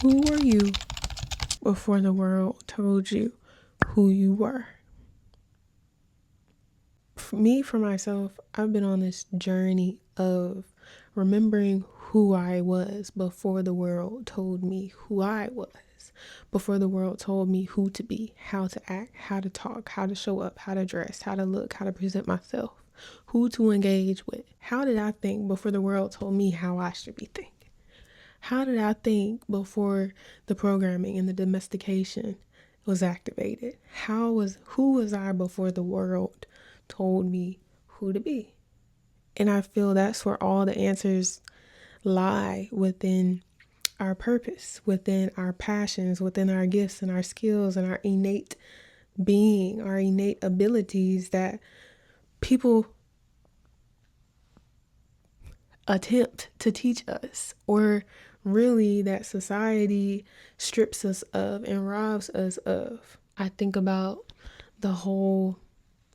Who were you before the world told you who you were? For myself, I've been on this journey of remembering who I was before the world told me who I was. Before the world told me who to be, how to act, how to talk, how to show up, how to dress, how to look, how to present myself, who to engage with. How did I think before the world told me how I should be thinking? How did I think before the programming and the domestication was activated? Who was I before the world told me who to be? And I feel that's where all the answers lie, within our purpose, within our passions, within our gifts and our skills and our innate being, our innate abilities that people attempt to teach us, or really that society strips us of and robs us of. I think about the whole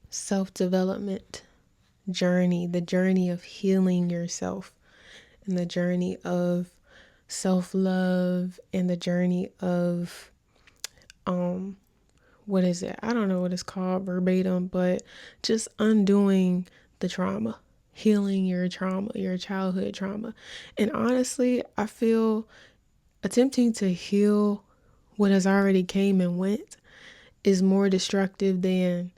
self-development journey, the journey of healing yourself, and the journey of self-love, and the journey of what is it? I don't know what it's called verbatim, but just undoing the trauma, healing your trauma, your childhood trauma. And honestly, I feel attempting to heal what has already came and went is more destructive than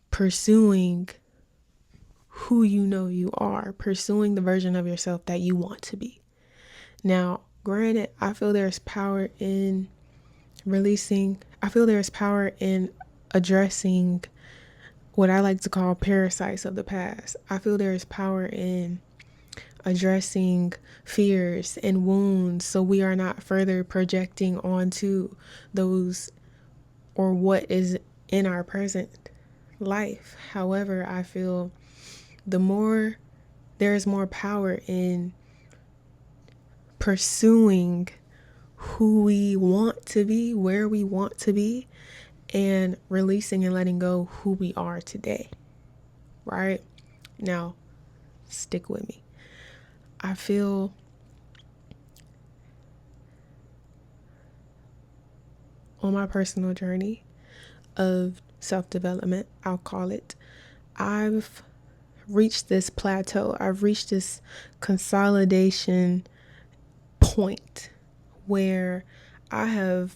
pursuing who you know you are, pursuing the version of yourself that you want to be. Now, granted, I feel there's power in I feel there's power in addressing what I like to call parasites of the past. I feel there is power in addressing fears and wounds so we are not further projecting onto those or what is in our present life. However, I feel there is more power in pursuing who we want to be, where we want to be, and releasing and letting go who we are today. Right? Now, stick with me. I feel on my personal journey of self-development, I'll call it, I've reached this plateau. I've reached this consolidation point where I have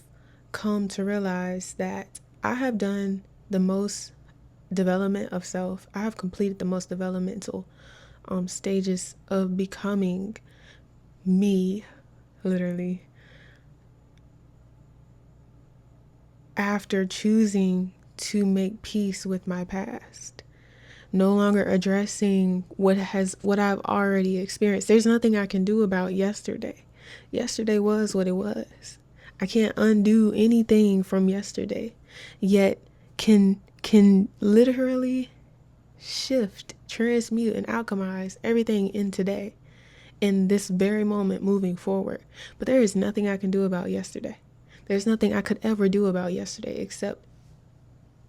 come to realize that I have done the most development of self. I have completed the most developmental stages of becoming me, literally, after choosing to make peace with my past. No longer addressing what I've already experienced. There's nothing I can do about yesterday. Yesterday was what it was. I can't undo anything from yesterday, yet can literally shift, transmute, and alchemize everything in today, in this very moment moving forward. But there is nothing I can do about yesterday. There's nothing I could ever do about yesterday except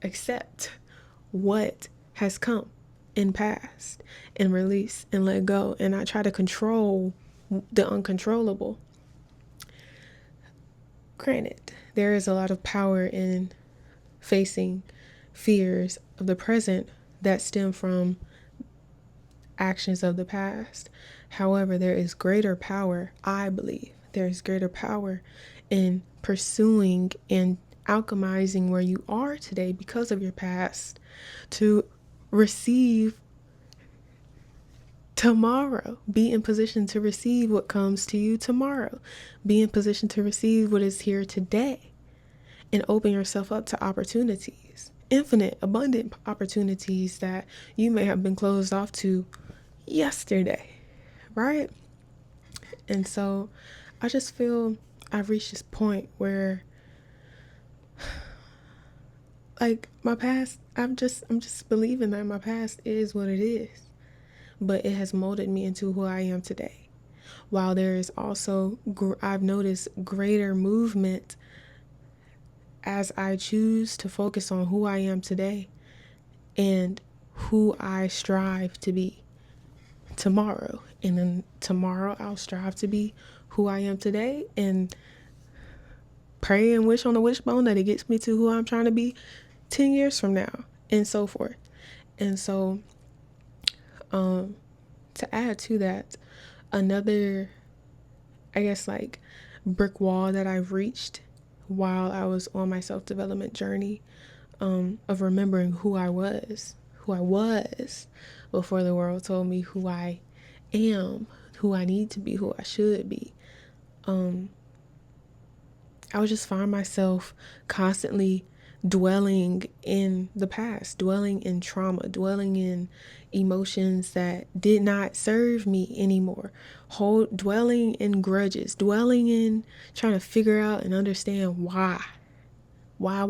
accept what has come in past and release and let go, and not try to control the uncontrollable. Granted, there is a lot of power in facing fears of the present that stem from actions of the past. However, there is greater power, I believe, there is greater power in pursuing and alchemizing where you are today because of your past to receive tomorrow. Be in position to receive what comes to you tomorrow. Be in position to receive what is here today, and open yourself up to opportunities, infinite, abundant opportunities that you may have been closed off to yesterday, right? And so I just feel I've reached this point where, like, my past, I'm just believing that my past is what it is, but it has molded me into who I am today. While there is also, I've noticed greater movement as I choose to focus on who I am today and who I strive to be tomorrow. And then tomorrow I'll strive to be who I am today, and pray and wish on the wishbone that it gets me to who I'm trying to be 10 years from now, and so forth. And so, to add to that, another, I guess, like, brick wall that I've reached while I was on my self-development journey, of remembering who I was before the world told me who I am, who I need to be, who I should be. I would just find myself constantly dwelling in the past, dwelling in trauma, dwelling in emotions that did not serve me anymore, dwelling in grudges, dwelling in trying to figure out and understand why. Why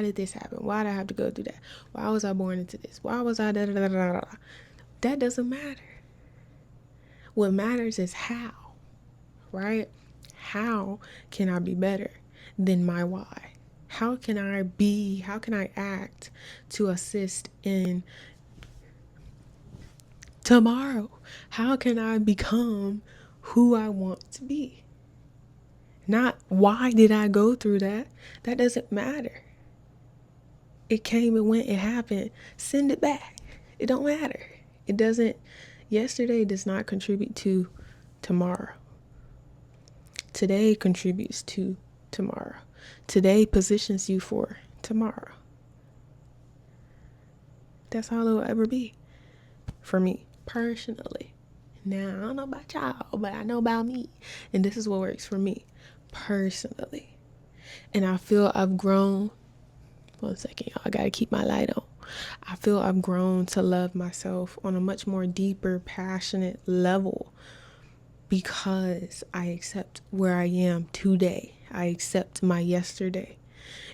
did this happen? Why did I have to go through that? Why was I born into this? Why was I da da da da da? That doesn't matter. What matters is how, right? How can I be better than my why? How can I act to assist in tomorrow? How can I become who I want to be? Not why did I go through that? That doesn't matter. It came, it went, it happened. Send it back. It don't matter. It doesn't, yesterday does not contribute to tomorrow. Today contributes to tomorrow. Today positions you for tomorrow. That's all it will ever be for me personally. Now, I don't know about y'all, but I know about me. And this is what works for me personally. And I feel I've grown. One second, y'all. I gotta keep my light on. I feel I've grown to love myself on a much more deeper, passionate level because I accept where I am today. I accept my yesterday.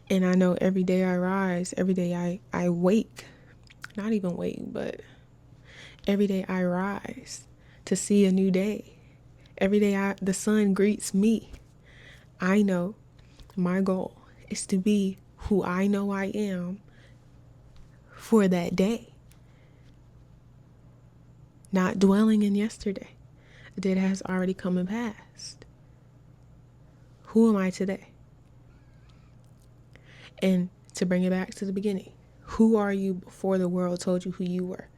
And I know every day I rise, every day I wake, not even wake, but every day I rise to see a new day. Every day the sun greets me. I know my goal is to be who I know I am for that day. Not dwelling in yesterday that has already come and passed. Who am I today? And to bring it back to the beginning, who are you before the world told you who you were?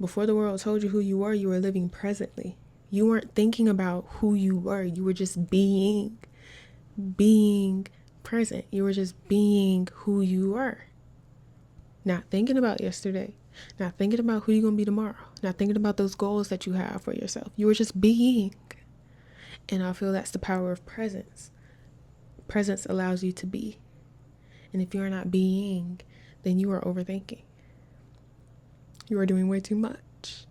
Before the world told you who you were living presently. You weren't thinking about who you were. You were just being present. You were just being who you were. Not thinking about yesterday. Not thinking about who you're going to be tomorrow. Not thinking about those goals that you have for yourself. You were just being. And I feel that's the power of presence. Presence allows you to be. And if you're not being, then you are overthinking. You are doing way too much.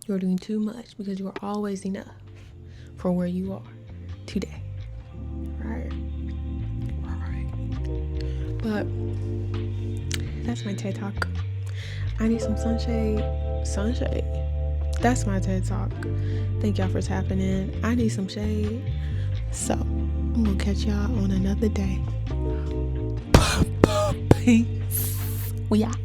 You are doing too much because you are always enough for where you are today. Right? But that's my TED Talk. I need some sunshade. That's my TED Talk. Thank y'all for tapping in. I need some shade. So, I'm going to catch y'all on another day. Peace. We out.